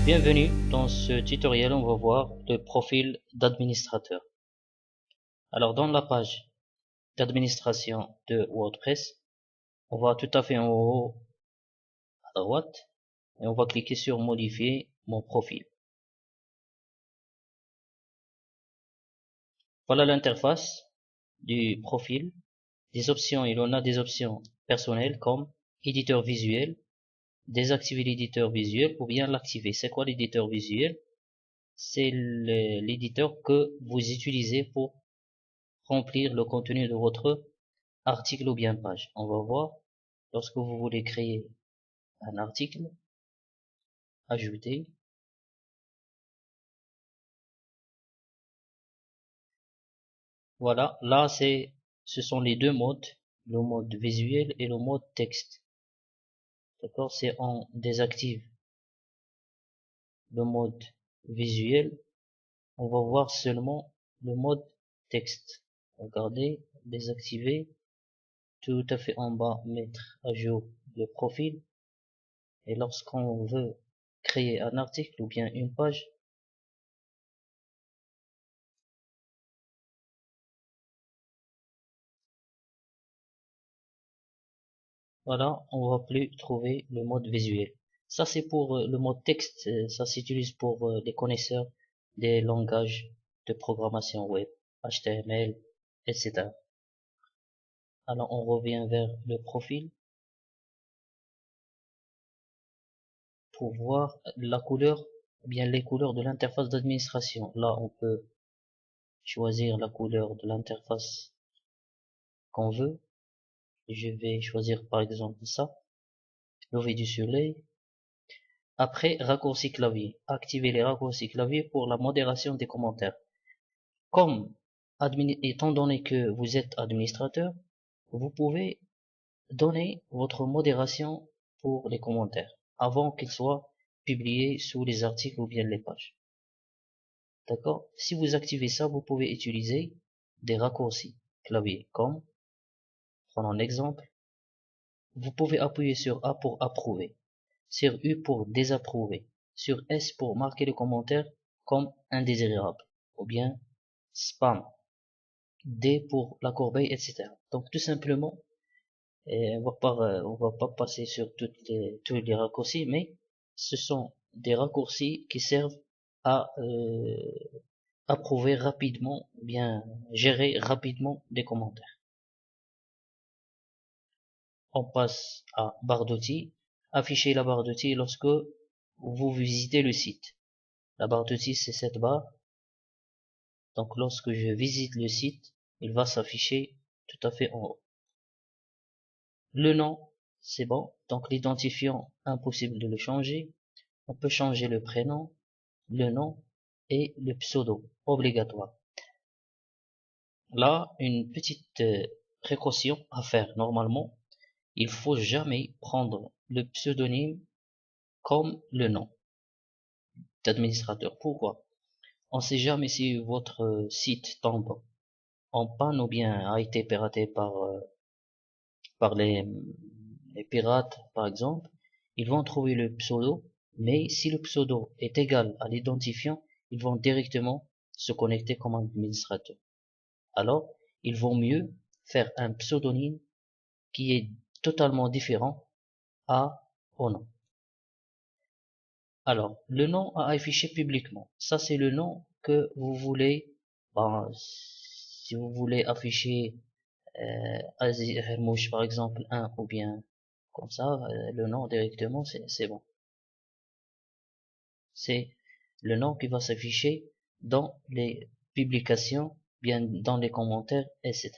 Bienvenue dans ce tutoriel, on va voir le profil d'administrateur. Alors dans la page d'administration de WordPress, on va tout à fait en haut à droite et on va cliquer sur modifier mon profil. Voilà l'interface du profil. Des options, il en a des options personnelles comme éditeur visuel, désactiver l'éditeur visuel ou bien l'activer. C'est quoi l'éditeur visuel? C'est l'éditeur que vous utilisez pour remplir le contenu de votre article ou bien page. On va voir, lorsque vous voulez créer un article, ajouter. Voilà, là ce sont les deux modes, le mode visuel et le mode texte. D'accord, c'est on désactive le mode visuel, on va voir seulement le mode texte. Regardez, désactiver, tout à fait en bas, mettre à jour le profil. Et lorsqu'on veut créer un article ou bien une page, voilà, on va plus trouver le mode visuel. Ça c'est pour le mode texte, ça s'utilise pour les connaisseurs des langages de programmation web, HTML, etc. Alors on revient vers le profil pour voir la couleur, bien les couleurs de l'interface d'administration. Là on peut choisir la couleur de l'interface qu'on veut. Je vais choisir par exemple ça, lever du soleil. Après, raccourci clavier. Activez les raccourcis clavier pour la modération des commentaires. Comme, étant donné que vous êtes administrateur, vous pouvez donner votre modération pour les commentaires avant qu'ils soient publiés sous les articles ou bien les pages. D'accord? Si vous activez ça, vous pouvez utiliser des raccourcis clavier comme, prenons un exemple, vous pouvez appuyer sur A pour approuver, sur U pour désapprouver, sur S pour marquer le commentaire comme indésirable, ou bien spam, D pour la corbeille, etc. Donc tout simplement, on va pas passer sur tous les raccourcis, mais ce sont des raccourcis qui servent à approuver rapidement, ou bien gérer rapidement des commentaires. On passe à barre d'outils. Afficher la barre d'outils lorsque vous visitez le site. La barre d'outils, c'est cette barre. Donc lorsque je visite le site, il va s'afficher tout à fait en haut. Le nom, c'est bon. Donc l'identifiant, impossible de le changer. On peut changer le prénom, le nom et le pseudo, obligatoire. Là, une petite précaution à faire. Normalement, il faut jamais prendre le pseudonyme comme le nom d'administrateur. Pourquoi? On ne sait jamais si votre site tombe en panne ou bien a été piraté par les pirates, par exemple. Ils vont trouver le pseudo, mais si le pseudo est égal à l'identifiant, ils vont directement se connecter comme administrateur. Alors, il vaut mieux faire un pseudonyme qui est totalement différent au nom. Alors, le nom à afficher publiquement. Ça, c'est le nom que vous voulez. Si vous voulez afficher Aziz Hermouche, par exemple, 1 ou bien comme ça, le nom directement, c'est bon. C'est le nom qui va s'afficher dans les publications, bien dans les commentaires, etc.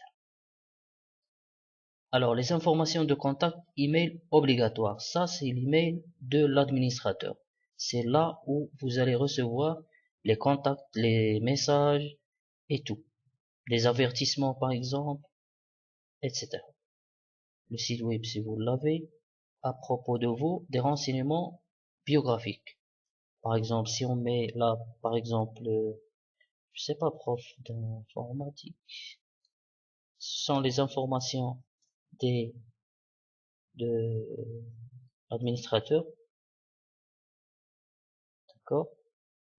Alors, les informations de contact, email obligatoire. Ça, c'est l'email de l'administrateur. C'est là où vous allez recevoir les contacts, les messages et tout. Les avertissements, par exemple, etc. Le site web, si vous l'avez. À propos de vous, des renseignements biographiques. Par exemple, si on met là, par exemple, je sais pas, prof d'informatique, ce sont les informations des de l'administrateur. D'accord?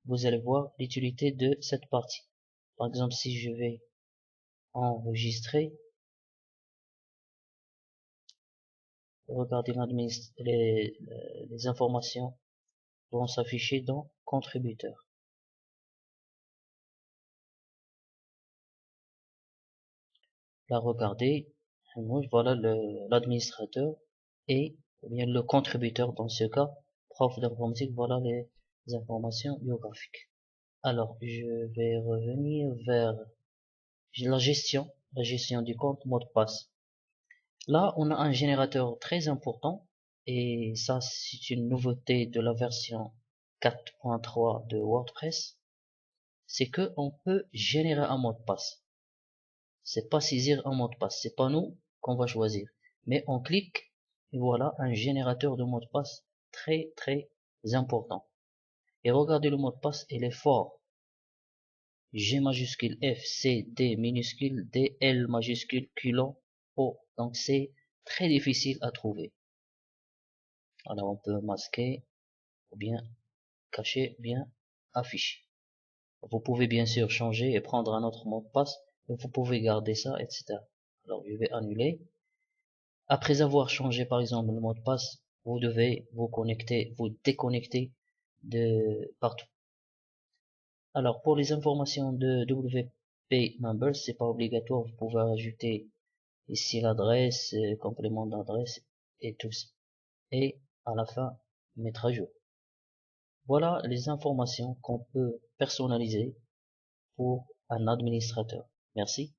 Vous allez voir l'utilité de cette partie. Par exemple, si je vais enregistrer, regardez les informations vont s'afficher dans contributeur. Là, regardez, voilà l'administrateur et bien le contributeur dans ce cas, prof d'informatique, voilà les informations biographiques. Alors, je vais revenir vers la gestion du compte mot de passe. Là, on a un générateur très important et ça, c'est une nouveauté de la version 4.3 de WordPress. C'est que on peut générer un mot de passe. C'est pas saisir un mot de passe. C'est pas nous qu'on va choisir. Mais on clique et voilà un générateur de mot de passe très important. Et regardez le mot de passe, il est fort. G majuscule, F, C, D minuscule, D, L majuscule, Q long, O. Donc c'est très difficile à trouver. Alors on peut masquer, ou bien cacher, ou bien afficher. Vous pouvez bien sûr changer et prendre un autre mot de passe, mais vous pouvez garder ça, etc. Alors je vais annuler. Après avoir changé par exemple le mot de passe, vous devez vous connecter, vous déconnecter de partout. Alors pour les informations de WP Members, c'est pas obligatoire, vous pouvez ajouter ici l'adresse, complément d'adresse et tout ça. Et à la fin, mettre à jour. Voilà les informations qu'on peut personnaliser pour un administrateur. Merci.